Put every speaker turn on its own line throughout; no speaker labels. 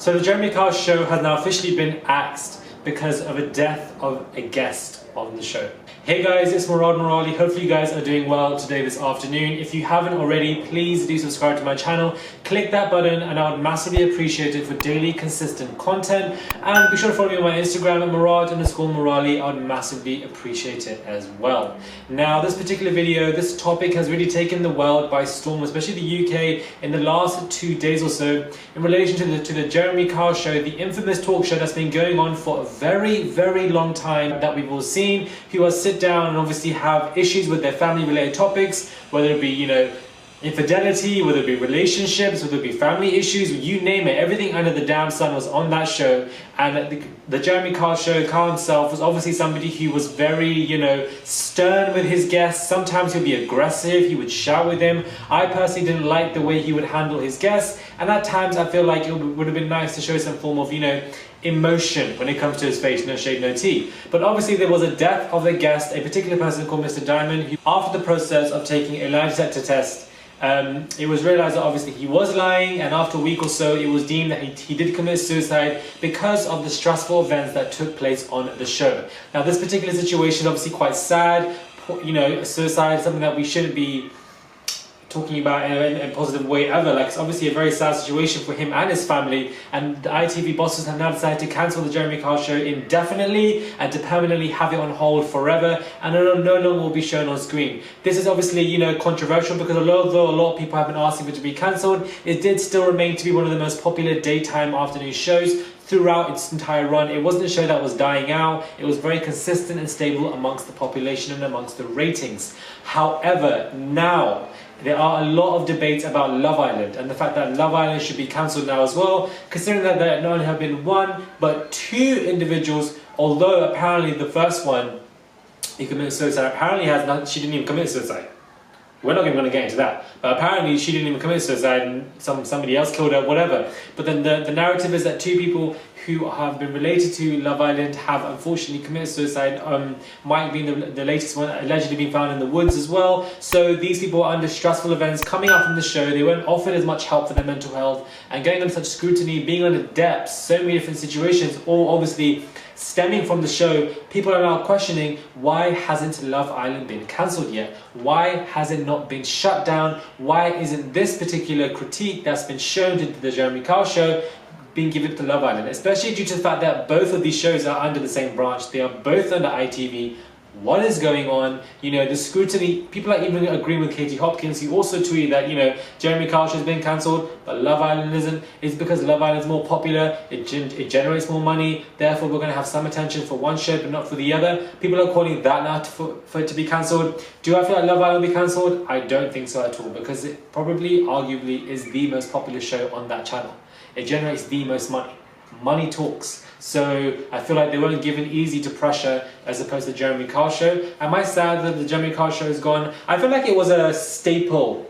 So the Jeremy Kyle show has now officially been axed because of a death of a guest on the show. Hey guys, it's Murad Murali. Hopefully you guys are doing well today this afternoon. If you haven't already, please do subscribe to my channel. Click that button and I would massively appreciate it for daily consistent content. And be sure to follow me on my Instagram at Murad_Murali. I would massively appreciate it as well. Now this particular video, this topic has really taken the world by storm, especially the UK in the last 2 days or so in relation to the Jeremy Kyle show, the infamous talk show that's been going on for a very long time that we've all seen, who are sit down and obviously have issues with their family related topics, whether it be, infidelity, whether it be relationships, whether it be family issues, you name it, everything under the damn sun was on that show. And the Jeremy Kyle show, Kyle himself was obviously somebody who was very, stern with his guests. Sometimes he'd be aggressive, he would shout with them. I personally didn't like the way he would handle his guests, and at times I feel like it would have been nice to show some form of, emotion when it comes to his face, no shade, no tea. But obviously there was a death of a guest, a particular person called Mr. Diamond, who after the process of taking a lie detector test, it was realized that obviously he was lying, and after a week or so it was deemed that he did commit suicide because of the stressful events that took place on the show. Now this particular situation is obviously quite sad. Suicide is something that we shouldn't be talking about in a positive way ever. Like, it's obviously a very sad situation for him and his family, and the ITV bosses have now decided to cancel the Jeremy Kyle show indefinitely and to permanently have it on hold forever, and no longer will be shown on screen. This is obviously controversial because although a lot of people have been asking for it to be cancelled, it did still remain to be one of the most popular daytime afternoon shows throughout its entire run. It wasn't a show that was dying out. It was very consistent and stable amongst the population and amongst the ratings. However, now there are a lot of debates about Love Island and the fact that Love Island should be cancelled now as well, considering that there not only have been one but two individuals, although apparently the first one, he committed suicide, she didn't even commit suicide. We're not even going to get into that. But apparently she didn't even commit suicide and somebody else killed her, whatever. But then the narrative is that two people who have been related to Love Island have unfortunately committed suicide. Mike being the latest one, allegedly being found in the woods as well. So these people are under stressful events coming out from the show. They weren't offered as much help for their mental health, and going under such scrutiny, being under depths, so many different situations, all obviously stemming from the show. People are now questioning, why hasn't Love Island been cancelled yet? Why has it not been shut down? Why isn't this particular critique that's been shown to the Jeremy Kyle show being given to Love Island? Especially due to the fact that both of these shows are under the same branch. They are both under ITV. What is going on? The scrutiny, people are even agreeing with Katie Hopkins, who also tweeted that, Jeremy Kyle show has been cancelled, but Love Island isn't. It's because Love Island is more popular, it generates more money, therefore we're going to have some attention for one show but not for the other. People are calling that now for it to be cancelled. Do I feel like Love Island will be cancelled? I don't think so at all, because it probably, arguably, is the most popular show on that channel. It generates the most money. Money talks. So I feel like they weren't given easy to pressure as opposed to the Jeremy Kyle show. Am I sad that the Jeremy Kyle show is gone? I feel like it was a staple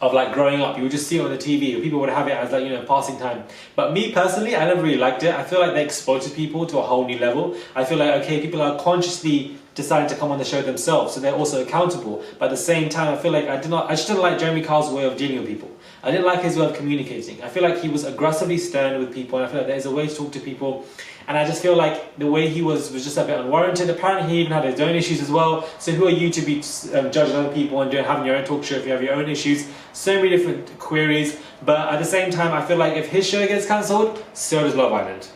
of growing up. You would just see it on the TV, people would have it as passing time. But me personally, I never really liked it. I feel like they exposed people to a whole new level. I feel like, okay, people are consciously deciding to come on the show themselves, so they're also accountable. But at the same time, I feel like I just didn't like Jeremy Kyle's way of dealing with people. I didn't like his way of communicating. I feel like he was aggressively stern with people, and I feel like there's a way to talk to people. And I just feel like the way he was just a bit unwarranted. Apparently he even had his own issues as well. So who are you to be judging other people and having your own talk show if you have your own issues? So many different queries. But at the same time, I feel like if his show gets cancelled, so does Love Island.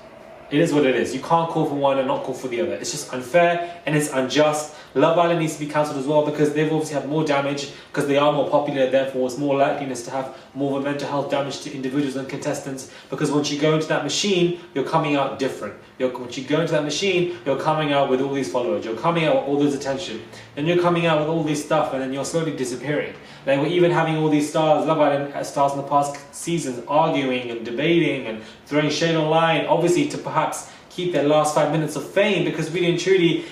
It is what it is. You can't call for one and not call for the other. It's just unfair and it's unjust. Love Island needs to be cancelled as well because they've obviously had more damage because they are more popular, therefore it's more likeliness to have more of a mental health damage to individuals and contestants, because once you go into that machine, you're coming out different. Once you go into that machine, you're coming out with all these followers, you're coming out with all this attention, then you're coming out with all this stuff, and then you're slowly disappearing. Like, we're even having all these stars, Love Island stars in the past seasons, arguing and debating and throwing shade online, obviously to perhaps keep their last 5 minutes of fame, because really and truly,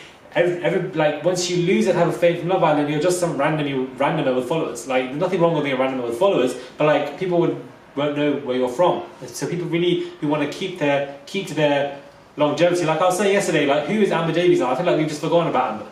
once you lose that type of fame from Love Island, you're just some randomer with followers. There's nothing wrong with being a randomer with followers, but people won't know where you're from. So people really who want to keep to their longevity. Like I was saying yesterday, who is Amber Davies now? I feel like we've just forgotten about Amber.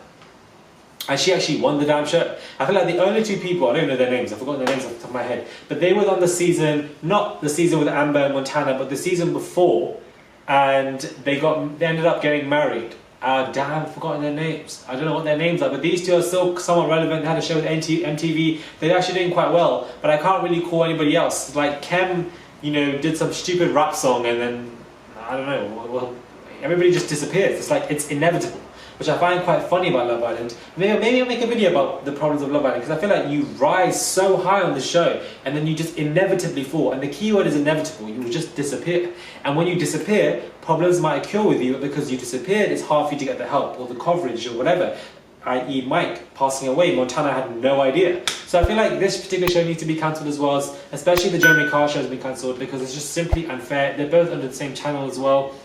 And she actually won the damn show. I feel like the only two people, I don't know their names, I've forgotten their names off the top of my head, but they were on the season, not the season with Amber and Montana, but the season before, and they ended up getting married. Damn, I've forgotten their names. I don't know what their names are, but these two are still somewhat relevant. They had a show with MTV. They're actually doing quite well, but I can't really call anybody else. Like Kem, you know, did some stupid rap song and then, I don't know, well, everybody just disappears. It's like, it's inevitable, which I find quite funny about Love Island. Maybe I'll make a video about the problems of Love Island, because I feel like you rise so high on the show and then you just inevitably fall. And the key word is inevitable. You will just disappear. And when you disappear, problems might occur with you, but because you disappeared, it's hard for you to get the help or the coverage or whatever. I.e. Mike passing away, Montana had no idea. So I feel like this particular show needs to be cancelled as well, especially the Jeremy Kyle show has been cancelled, because it's just simply unfair. They're both under the same channel as well,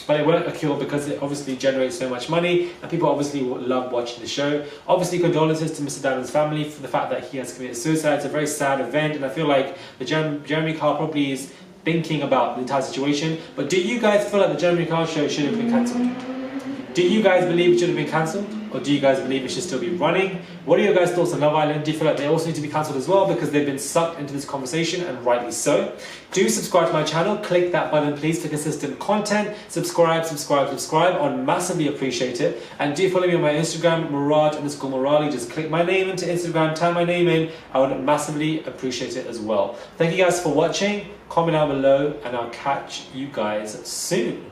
but it won't occur because it obviously generates so much money and people obviously love watching the show. Obviously condolences to Mr. Dannon's family for the fact that he has committed suicide. It's a very sad event, and I feel like the Jeremy Kyle probably is thinking about the entire situation. But do you guys feel like the Jeremy Kyle show should have been cancelled? Do you guys believe it should have been cancelled? Or do you guys believe it should still be running? What are your guys' thoughts on Love Island? Do you feel like they also need to be cancelled as well because they've been sucked into this conversation, and rightly so? Do subscribe to my channel, click that button please for consistent content. Subscribe. I'd massively appreciate it. And do follow me on my Instagram, Murad_Merali. Just click my name into Instagram, type my name in. I would massively appreciate it as well. Thank you guys for watching. Comment down below and I'll catch you guys soon.